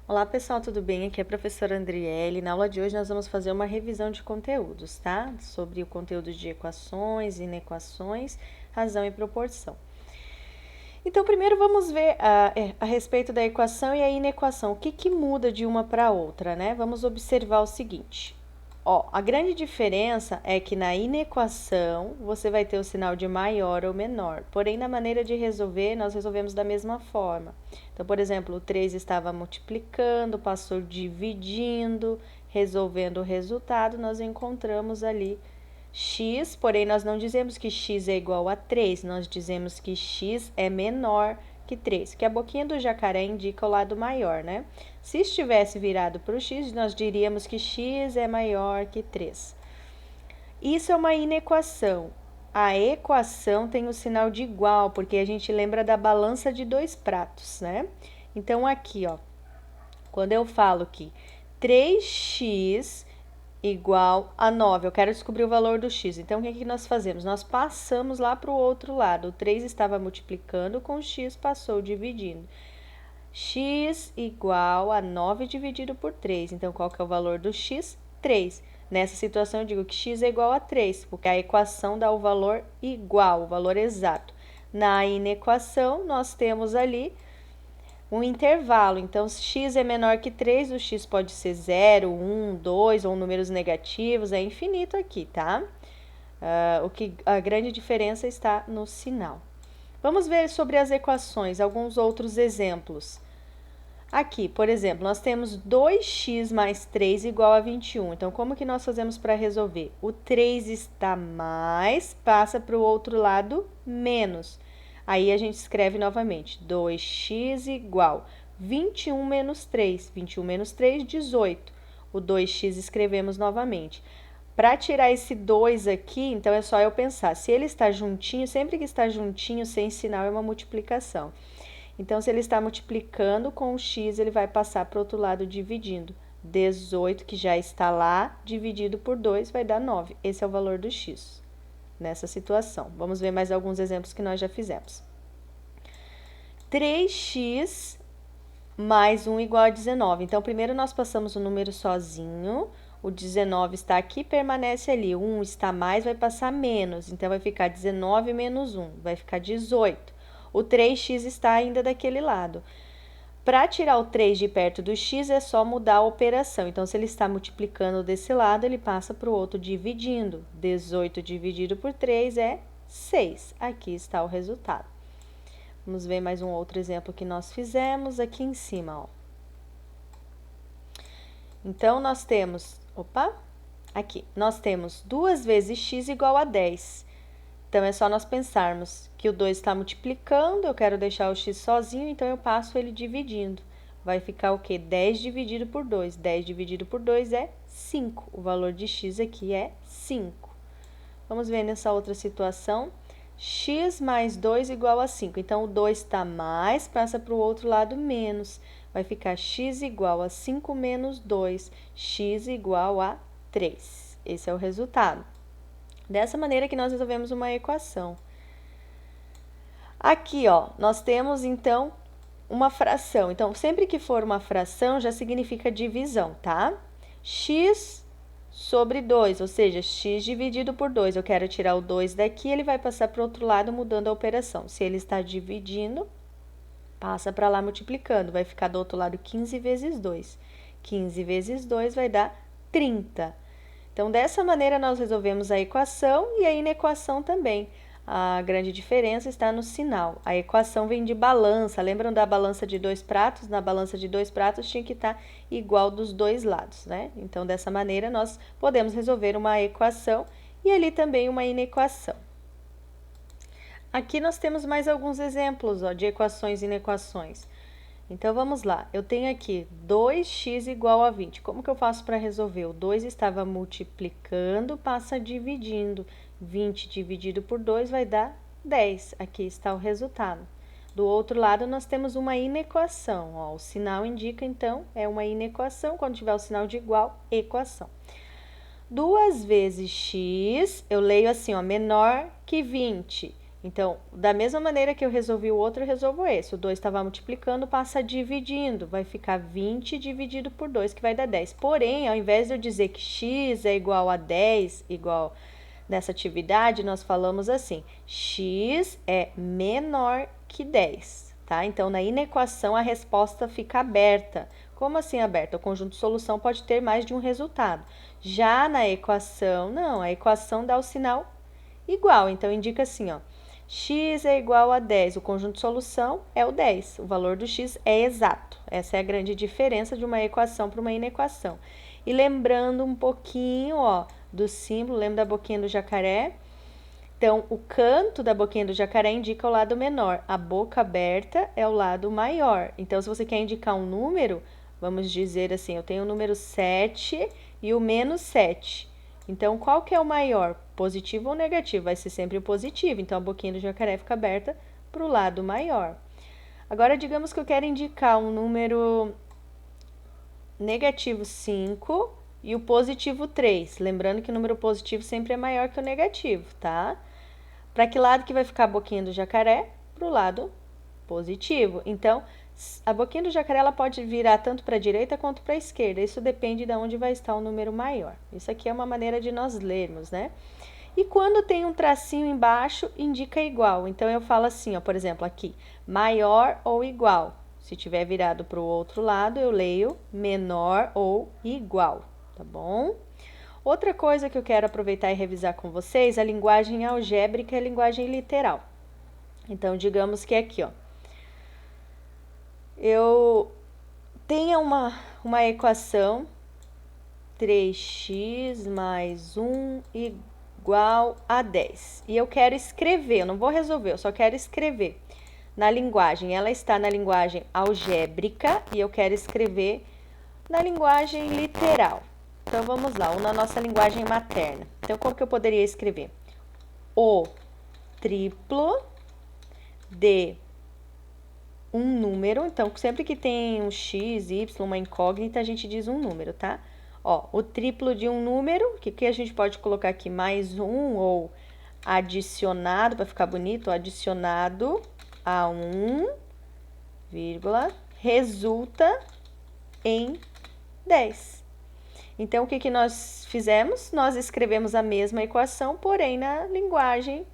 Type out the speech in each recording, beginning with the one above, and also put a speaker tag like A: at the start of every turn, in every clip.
A: Olá pessoal, tudo bem? Aqui é a professora Andriele. Na aula de hoje nós vamos fazer uma revisão de conteúdos, tá? Sobre o conteúdo de equações, inequações, razão e proporção. Então, primeiro vamos ver a respeito da equação e a inequação. O que muda de uma para outra, né? Vamos observar o seguinte. Ó, a grande diferença é que na inequação você vai ter o sinal de maior ou menor, porém na maneira de resolver nós resolvemos da mesma forma. Então, por exemplo, o 3 estava multiplicando, passou dividindo, resolvendo o resultado, nós encontramos ali x, porém nós não dizemos que x é igual a 3, nós dizemos que x é menor que 3, que a boquinha do jacaré indica o lado maior, né? Se estivesse virado para o x, nós diríamos que x é maior que 3. Isso é uma inequação. A equação tem o sinal de igual, porque a gente lembra da balança de dois pratos, né? Então, aqui, ó, quando eu falo que 3x igual a 9, eu quero descobrir o valor do x. Então, o que nós fazemos? Nós passamos lá para o outro lado. O 3 estava multiplicando com o x, passou dividindo. X igual a 9 dividido por 3. Então, qual que é o valor do x? 3. Nessa situação, eu digo que x é igual a 3, porque a equação dá o valor igual, o valor exato. Na inequação, nós temos ali um intervalo. Então, se x é menor que 3, o x pode ser 0, 1, 2 ou números negativos, é infinito aqui, tá? A grande diferença está no sinal. Vamos ver sobre as equações, alguns outros exemplos. Aqui, por exemplo, nós temos 2x mais 3 igual a 21. Então, como que nós fazemos para resolver? O 3 está mais, passa para o outro lado, menos. Aí, a gente escreve novamente, 2x igual 21 menos 3. 21 menos 3, 18. O 2x escrevemos novamente. Para tirar esse 2 aqui, então é só eu pensar, se ele está juntinho, sempre que está juntinho, sem sinal, é uma multiplicação. Então, se ele está multiplicando com o x, ele vai passar para o outro lado dividindo. 18, que já está lá, dividido por 2, vai dar 9. Esse é o valor do x nessa situação. Vamos ver mais alguns exemplos que nós já fizemos. 3x mais 1 igual a 19. Então, primeiro nós passamos o número sozinho. O 19 está aqui, permanece ali. O 1 está mais, vai passar menos. Então, vai ficar 19 menos 1, vai ficar 18. O 3x está ainda daquele lado. Para tirar o 3 de perto do x, é só mudar a operação. Então, se ele está multiplicando desse lado, ele passa para o outro dividindo. 18 dividido por 3 é 6. Aqui está o resultado. Vamos ver mais um outro exemplo que nós fizemos aqui em cima, ó. Então, nós temos, aqui, nós temos 2 vezes x igual a 10. Então, é só nós pensarmos que o 2 está multiplicando, eu quero deixar o x sozinho, então eu passo ele dividindo. Vai ficar o quê? 10 dividido por 2. 10 dividido por 2 é 5. O valor de x aqui é 5. Vamos ver nessa outra situação. X mais 2 igual a 5. Então, o 2 está mais, passa para o outro lado menos. Vai ficar x igual a 5 menos 2. X igual a 3. Esse é o resultado. Dessa maneira que nós resolvemos uma equação. Aqui, ó, nós temos, então, uma fração. Então, sempre que for uma fração, já significa divisão, tá? X sobre 2, ou seja, x dividido por 2. Eu quero tirar o 2 daqui, ele vai passar para o outro lado, mudando a operação. Se ele está dividindo, passa para lá multiplicando. Vai ficar do outro lado 15 vezes 2. 15 vezes 2 vai dar 30. Então, dessa maneira, nós resolvemos a equação e a inequação também. A grande diferença está no sinal. A equação vem de balança. Lembram da balança de dois pratos? Na balança de dois pratos tinha que estar igual dos dois lados, né? Então, dessa maneira, nós podemos resolver uma equação e ali também uma inequação. Aqui nós temos mais alguns exemplos, ó, de equações e inequações. Então, vamos lá. Eu tenho aqui 2x igual a 20. Como que eu faço para resolver? O 2 estava multiplicando, passa dividindo. 20 dividido por 2 vai dar 10. Aqui está o resultado. Do outro lado, nós temos uma inequação. Ó, o sinal indica, então, é uma inequação. Quando tiver o sinal de igual, equação. 2 vezes x, eu leio assim, ó, menor que 20. Então, da mesma maneira que eu resolvi o outro, eu resolvo esse. O 2 estava multiplicando, passa dividindo. Vai ficar 20 dividido por 2, que vai dar 10. Porém, ao invés de eu dizer que x é igual a 10, igual nessa atividade, nós falamos assim, x é menor que 10, tá? Então, na inequação, a resposta fica aberta. Como assim aberta? O conjunto de solução pode ter mais de um resultado. Já na equação, não, a equação dá o sinal igual. Então, indica assim, ó, x é igual a 10, o conjunto de solução é o 10, o valor do x é exato. Essa é a grande diferença de uma equação para uma inequação. E lembrando um pouquinho, ó, do símbolo, lembra da boquinha do jacaré? Então, o canto da boquinha do jacaré indica o lado menor, a boca aberta é o lado maior. Então, se você quer indicar um número, vamos dizer assim, eu tenho o número 7 e o menos 7. Então, qual que é o maior? Positivo ou negativo? Vai ser sempre o positivo. Então, a boquinha do jacaré fica aberta para o lado maior. Agora, digamos que eu quero indicar um número negativo 5 e o positivo 3. Lembrando que o número positivo sempre é maior que o negativo, tá? Para que lado que vai ficar a boquinha do jacaré? Para o lado positivo. Então, a boquinha do jacaré ela pode virar tanto para a direita quanto para a esquerda. Isso depende de onde vai estar o número maior. Isso aqui é uma maneira de nós lermos, né? E quando tem um tracinho embaixo, indica igual. Então, eu falo assim, ó, por exemplo, aqui, maior ou igual. Se tiver virado para o outro lado, eu leio menor ou igual, tá bom? Outra coisa que eu quero aproveitar e revisar com vocês, a linguagem algébrica e a linguagem literal. Então, digamos que aqui, ó, eu tenho uma equação 3x mais 1 igual a 10. E eu quero escrever, eu não vou resolver, eu só quero escrever na linguagem. Ela está na linguagem algébrica e eu quero escrever na linguagem literal. Então, vamos lá, ou na nossa linguagem materna. Então, como que eu poderia escrever? O triplo de um número. Então, sempre que tem um x, y, uma incógnita, a gente diz um número, tá? Ó, o triplo de um número, que a gente pode colocar aqui mais um ou adicionado, para ficar bonito, adicionado a 1, vírgula, resulta em 10. Então, o que nós fizemos? Nós escrevemos a mesma equação, porém na linguagem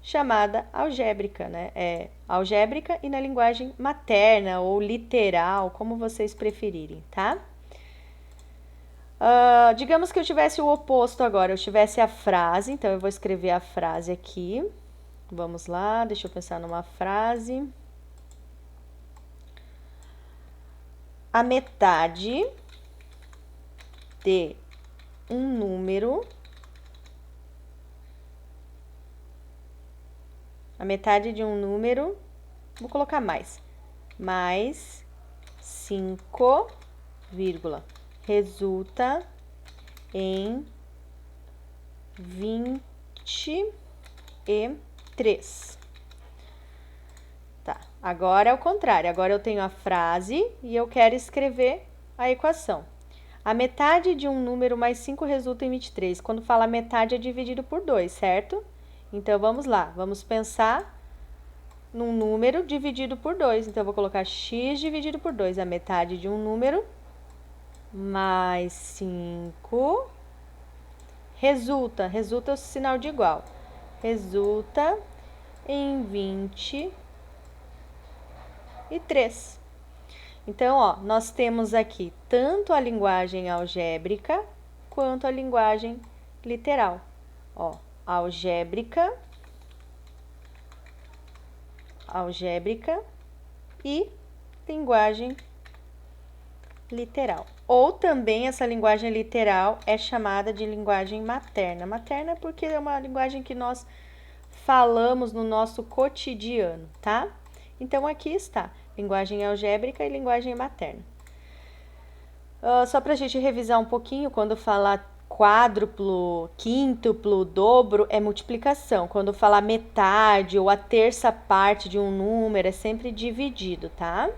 A: chamada algébrica, né? É algébrica e na linguagem materna ou literal, como vocês preferirem, tá? Digamos que eu tivesse o oposto agora, eu tivesse a frase, então eu vou escrever a frase aqui. Vamos lá, deixa eu pensar numa frase. A metade de um número, vou colocar mais 5, vírgula, resulta em 23. Tá, agora é o contrário, agora eu tenho a frase e eu quero escrever a equação. A metade de um número mais 5 resulta em 23. Quando fala metade é dividido por 2, certo? Então, vamos lá. Vamos pensar num número dividido por 2. Então, eu vou colocar x dividido por 2. A metade de um número mais 5 resulta é o sinal de igual. Resulta em 23. Então, ó, nós temos aqui tanto a linguagem algébrica quanto a linguagem literal. Ó, algébrica e linguagem literal. Ou também essa linguagem literal é chamada de linguagem materna. Materna porque é uma linguagem que nós falamos no nosso cotidiano, tá? Então, aqui está, linguagem algébrica e linguagem materna. Só para a gente revisar um pouquinho, quando falar quádruplo, quíntuplo, dobro, é multiplicação. Quando falar metade ou a terça parte de um número, é sempre dividido, tá?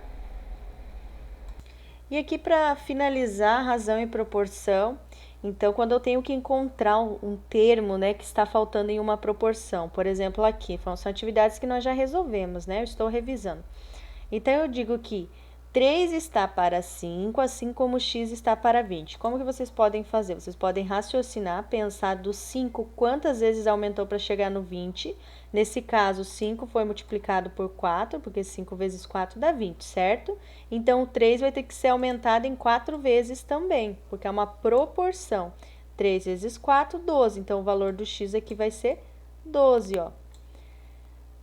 A: E aqui, para finalizar, razão e proporção, Então, quando eu tenho que encontrar um termo, né, que está faltando em uma proporção, por exemplo, aqui, são atividades que nós já resolvemos, né? Eu estou revisando. Então, eu digo que 3 está para 5, assim como x está para 20. Como que vocês podem fazer? Vocês podem raciocinar, pensar do 5, quantas vezes aumentou para chegar no 20. Nesse caso, 5 foi multiplicado por 4, porque 5 vezes 4 dá 20, certo? Então, o 3 vai ter que ser aumentado em 4 vezes também, porque é uma proporção. 3 vezes 4, 12. Então, o valor do x aqui vai ser 12, ó.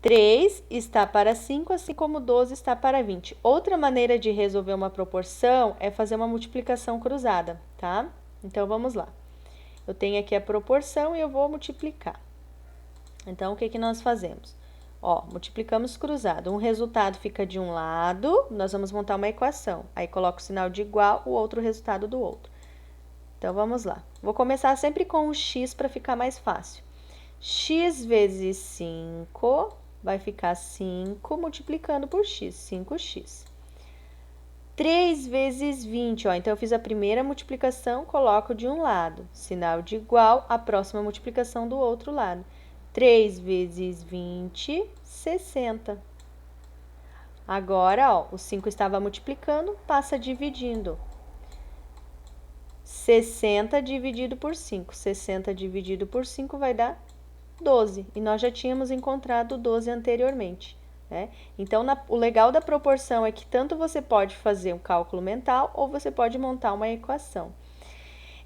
A: 3 está para 5, assim como 12 está para 20. Outra maneira de resolver uma proporção é fazer uma multiplicação cruzada, tá? Então, vamos lá. Eu tenho aqui a proporção e eu vou multiplicar. Então, o que que nós fazemos? Ó, multiplicamos cruzado. Um resultado fica de um lado, nós vamos montar uma equação. Aí, coloco o sinal de igual, o outro resultado do outro. Então, vamos lá. Vou começar sempre com o x para ficar mais fácil. X vezes 5 vai ficar 5 multiplicando por x, 5x. 3 vezes 20, ó, então eu fiz a primeira multiplicação, coloco de um lado, sinal de igual, a próxima multiplicação do outro lado. 3 vezes 20, 60. Agora, ó, o 5 estava multiplicando, passa dividindo. 60 dividido por 5. 60 dividido por 5 vai dar 12. E nós já tínhamos encontrado 12 anteriormente, né? Então, o legal da proporção é que tanto você pode fazer um cálculo mental ou você pode montar uma equação.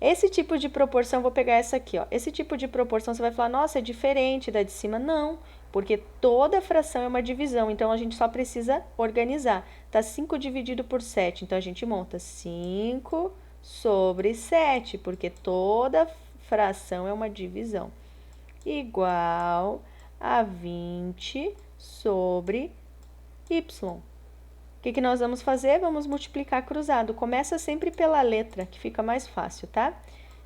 A: Esse tipo de proporção, vou pegar essa aqui, ó. Esse tipo de proporção você vai falar, nossa, é diferente da de cima. Não, porque toda fração é uma divisão, então a gente só precisa organizar. Tá 5 dividido por 7, então a gente monta 5 sobre 7, porque toda fração é uma divisão. Igual a 20 sobre y. O que nós vamos fazer? Vamos multiplicar cruzado. Começa sempre pela letra, que fica mais fácil, tá?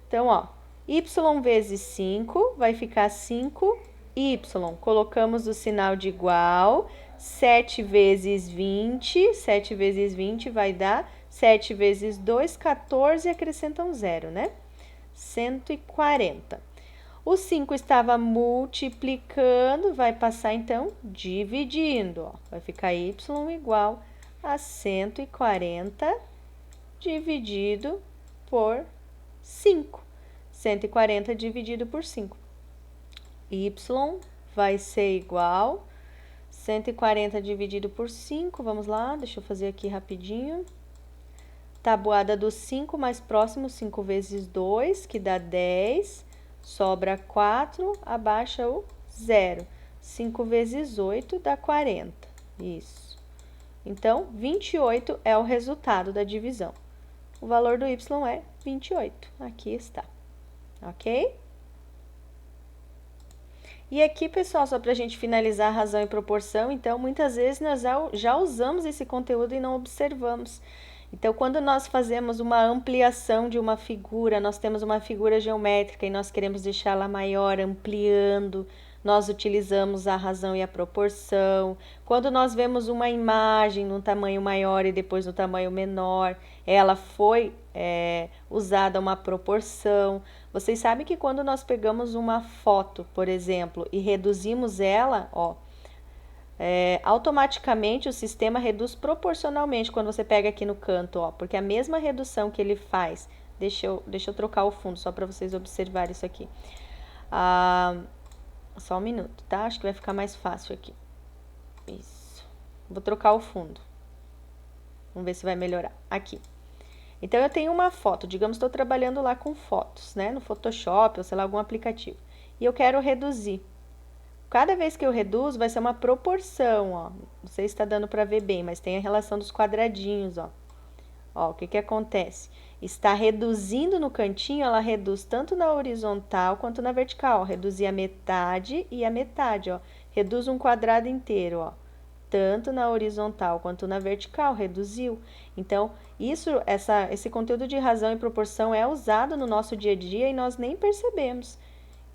A: Então, ó, y vezes 5 vai ficar 5y. Colocamos o sinal de igual. 7 vezes 20. 7 vezes 20 vai dar 7 vezes 2, 14, acrescenta um zero, né? 140. O 5 estava multiplicando, vai passar então dividindo, ó. Vai ficar y igual a 140 dividido por 5. 140 dividido por 5. Y vai ser igual 140 dividido por 5. Vamos lá, deixa eu fazer aqui rapidinho. Tabuada do 5 mais próximo, 5 vezes 2, que dá 10. Sobra 4, abaixa o 0. 5 vezes 8 dá 40. Isso. Então, 28 é o resultado da divisão. O valor do y é 28. Aqui está. Ok? E aqui, pessoal, só para a gente finalizar a razão e proporção, então, muitas vezes nós já usamos esse conteúdo e não observamos. Então, quando nós fazemos uma ampliação de uma figura, nós temos uma figura geométrica e nós queremos deixá-la maior, ampliando, nós utilizamos a razão e a proporção. Quando nós vemos uma imagem num tamanho maior e depois no tamanho menor, ela foi usada uma proporção. Vocês sabem que quando nós pegamos uma foto, por exemplo, e reduzimos ela, ó, automaticamente o sistema reduz proporcionalmente quando você pega aqui no canto, ó, porque a mesma redução que ele faz, deixa eu trocar o fundo só para vocês observarem isso aqui. Só um minuto, tá? Acho que vai ficar mais fácil aqui. Isso. Vou trocar o fundo. Vamos ver se vai melhorar. Aqui. Então, eu tenho uma foto, digamos, estou trabalhando lá com fotos, né? No Photoshop ou sei lá, algum aplicativo. E eu quero reduzir. Cada vez que eu reduzo, vai ser uma proporção, ó. Não sei se está dando para ver bem, mas tem a relação dos quadradinhos, ó. Ó, o que acontece? Está reduzindo no cantinho, ela reduz tanto na horizontal quanto na vertical. Reduzir a metade e a metade, ó. Reduz um quadrado inteiro, ó. Tanto na horizontal quanto na vertical, reduziu. Então, esse conteúdo de razão e proporção é usado no nosso dia a dia e nós nem percebemos.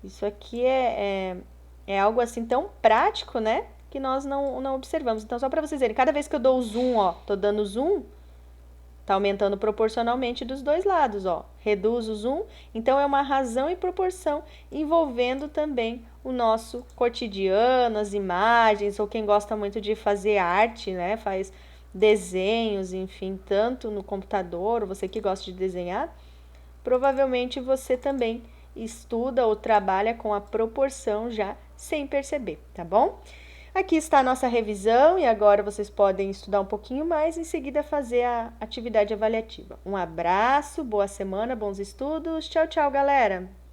A: Isso aqui é algo assim tão prático, né? Que nós não observamos. Então, só para vocês verem, cada vez que eu dou o zoom, ó, tô dando zoom, Tá aumentando proporcionalmente dos dois lados, ó. Reduz o zoom, então é uma razão e proporção envolvendo também o nosso cotidiano, as imagens, ou quem gosta muito de fazer arte, né? Faz desenhos, enfim, tanto no computador, ou você que gosta de desenhar, provavelmente você também estuda ou trabalha com a proporção já sem perceber, tá bom? Aqui está a nossa revisão e agora vocês podem estudar um pouquinho mais e em seguida fazer a atividade avaliativa. Um abraço, boa semana, bons estudos. Tchau, tchau, galera!